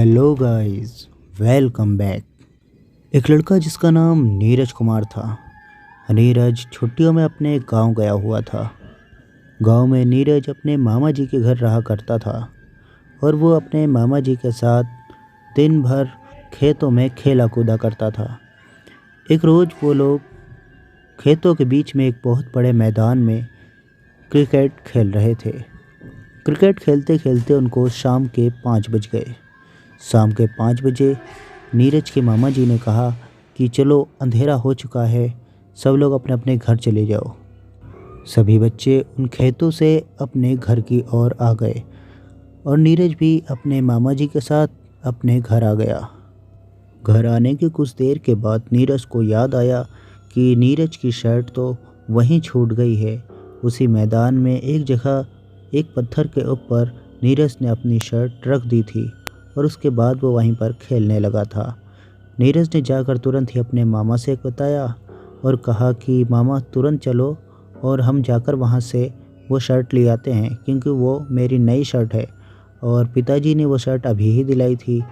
Hello guys, welcome back. एक लड़का जिसका नाम नीरज कुमार था। नीरज छुट्टियों में अपने गांव गया हुआ था। गांव में नीरज अपने मामा जी के घर रहा करता था और वो अपने मामा जी के साथ दिन भर खेतों में खेला कूदा करता था। एक रोज़ वो लोग खेतों के बीच में एक बहुत बड़े मैदान में क्रिकेट खेल रहे थे। क्रिकेट खेलते खेलते उनको शाम के 5 बज गए। शाम के 5 बजे नीरज के मामा जी ने कहा कि चलो अंधेरा हो चुका है, सब लोग अपने अपने घर चले जाओ। सभी बच्चे उन खेतों से अपने घर की ओर आ गए और नीरज भी अपने मामा जी के साथ अपने घर आ गया। घर आने के कुछ देर के बाद नीरज को याद आया कि नीरज की शर्ट तो वहीं छूट गई है। उसी मैदान में एक जगह एक पत्थर के ऊपर नीरज ने अपनी शर्ट रख दी थी और उसके बाद वो वहीं पर खेलने लगा था। नीरज ने जाकर तुरंत ही अपने मामा से बताया और कहा कि मामा तुरंत चलो और हम जाकर वहाँ से वो शर्ट ले आते हैं, क्योंकि वो मेरी नई शर्ट है और पिताजी ने वो शर्ट अभी ही दिलाई थी,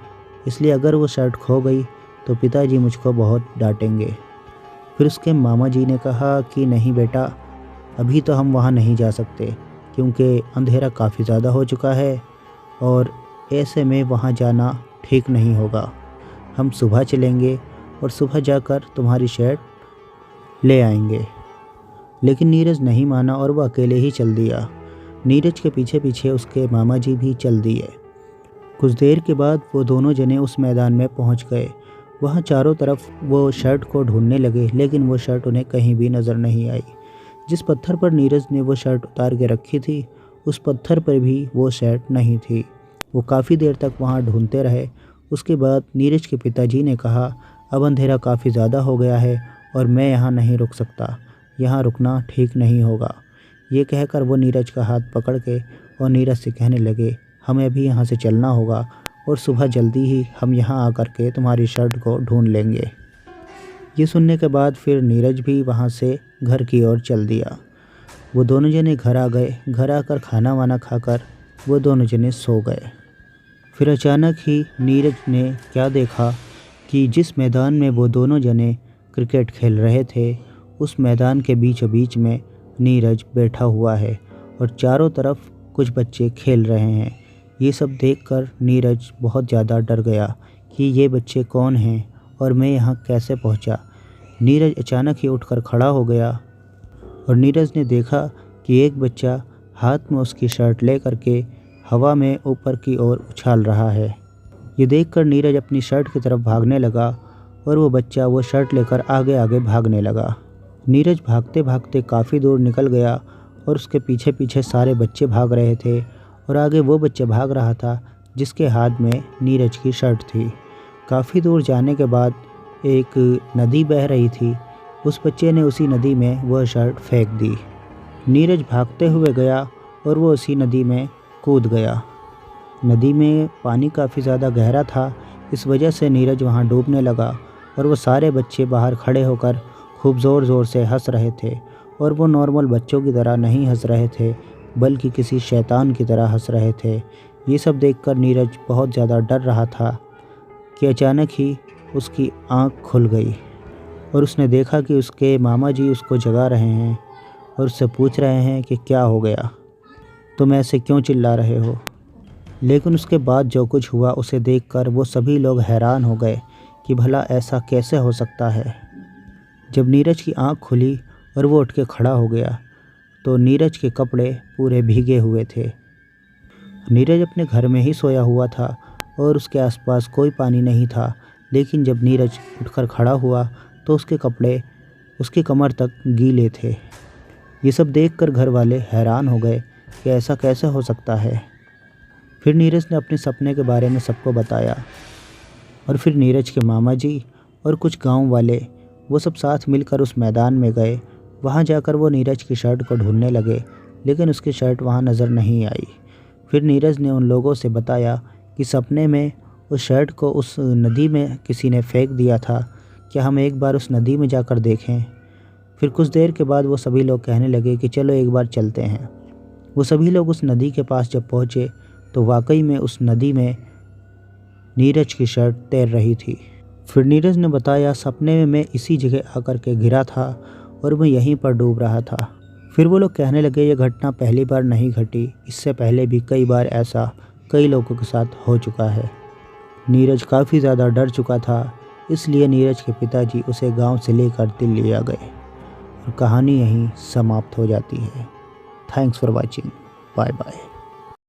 इसलिए अगर वो शर्ट खो गई तो पिताजी मुझको बहुत डांटेंगे। फिर उसके मामा जी ने कहा कि नहीं बेटा, अभी तो हम वहाँ नहीं जा सकते क्योंकि अंधेरा काफ़ी ज़्यादा हो चुका है और ऐसे में वहाँ जाना ठीक नहीं होगा। हम सुबह चलेंगे और सुबह जाकर तुम्हारी शर्ट ले आएंगे। लेकिन नीरज नहीं माना और वह अकेले ही चल दिया। नीरज के पीछे पीछे उसके मामा जी भी चल दिए। कुछ देर के बाद वो दोनों जने उस मैदान में पहुंच गए। वहाँ चारों तरफ वो शर्ट को ढूंढने लगे, लेकिन वो शर्ट उन्हें कहीं भी नज़र नहीं आई। जिस पत्थर पर नीरज ने वो शर्ट उतार के रखी थी, उस पत्थर पर भी वो शर्ट नहीं थी। वो काफ़ी देर तक वहाँ ढूंढते रहे। उसके बाद नीरज के पिताजी ने कहा, अब अंधेरा काफ़ी ज़्यादा हो गया है और मैं यहाँ नहीं रुक सकता, यहाँ रुकना ठीक नहीं होगा। ये कहकर वो नीरज का हाथ पकड़ के और नीरज से कहने लगे, हमें अभी यहाँ से चलना होगा और सुबह जल्दी ही हम यहाँ आकर के तुम्हारी शर्ट को ढूंढ लेंगे। ये सुनने के बाद फिर नीरज भी वहाँ से घर की ओर चल दिया। वो दोनों जने घर आ गए। घर आकर खाना वाना खाकर वो दोनों जने सो गए। फिर अचानक ही नीरज ने क्या देखा कि जिस मैदान में वो दोनों जने क्रिकेट खेल रहे थे, उस मैदान के बीचों बीच में नीरज बैठा हुआ है और चारों तरफ कुछ बच्चे खेल रहे हैं। ये सब देखकर नीरज बहुत ज़्यादा डर गया कि ये बच्चे कौन हैं और मैं यहाँ कैसे पहुँचा। नीरज अचानक ही उठकर खड़ा हो गया और नीरज ने देखा कि एक बच्चा हाथ में उसकी शर्ट ले करके हवा में ऊपर की ओर उछाल रहा है। ये देखकर नीरज अपनी शर्ट की तरफ भागने लगा और वो बच्चा वो शर्ट लेकर आगे आगे भागने लगा। नीरज भागते भागते काफ़ी दूर निकल गया और उसके पीछे पीछे सारे बच्चे भाग रहे थे और आगे वो बच्चे भाग रहा था जिसके हाथ में नीरज की शर्ट थी। काफ़ी दूर जाने के बाद एक नदी बह रही थी। उस बच्चे ने उसी नदी में वह शर्ट फेंक दी। नीरज भागते हुए गया और वो उसी नदी में कूद गया। नदी में पानी काफ़ी ज़्यादा गहरा था, इस वजह से नीरज वहाँ डूबने लगा और वो सारे बच्चे बाहर खड़े होकर खूब ज़ोर ज़ोर से हंस रहे थे। और वो नॉर्मल बच्चों की तरह नहीं हंस रहे थे, बल्कि किसी शैतान की तरह हंस रहे थे। ये सब देखकर नीरज बहुत ज़्यादा डर रहा था कि अचानक ही उसकी आँख खुल गई और उसने देखा कि उसके मामा जी उसको जगा रहे हैं और उससे पूछ रहे हैं कि क्या हो गया, तुम ऐसे क्यों चिल्ला रहे हो। लेकिन उसके बाद जो कुछ हुआ उसे देखकर वो सभी लोग हैरान हो गए कि भला ऐसा कैसे हो सकता है। जब नीरज की आंख खुली और वो उठ के खड़ा हो गया तो नीरज के कपड़े पूरे भीगे हुए थे। नीरज अपने घर में ही सोया हुआ था और उसके आसपास कोई पानी नहीं था, लेकिन जब नीरज उठकर खड़ा हुआ तो उसके कपड़े उसकी कमर तक गीले थे। ये सब देखकर घर वाले हैरान हो गए कि ऐसा कैसे हो सकता है। फिर नीरज ने अपने सपने के बारे में सबको बताया और फिर नीरज के मामा जी और कुछ गांव वाले वो सब साथ मिलकर उस मैदान में गए। वहां जाकर वो नीरज की शर्ट को ढूंढने लगे, लेकिन उसकी शर्ट वहां नज़र नहीं आई। फिर नीरज ने उन लोगों से बताया कि सपने में उस शर्ट को उस नदी में किसी ने फेंक दिया था, क्या हम एक बार उस नदी में जाकर देखें। फिर कुछ देर के बाद वो सभी लोग कहने लगे कि चलो एक बार चलते हैं। वो सभी लोग उस नदी के पास जब पहुँचे तो वाकई में उस नदी में नीरज की शर्ट तैर रही थी। फिर नीरज ने बताया, सपने में मैं इसी जगह आकर के गिरा था और मैं यहीं पर डूब रहा था। फिर वो लोग कहने लगे, ये घटना पहली बार नहीं घटी, इससे पहले भी कई बार ऐसा कई लोगों के साथ हो चुका है। नीरज काफ़ी ज़्यादा डर चुका था, इसलिए नीरज के पिताजी उसे गांव से लेकर दिल्ली ले आ गए और कहानी यहीं समाप्त हो जाती है। Thanks for watching. Bye bye.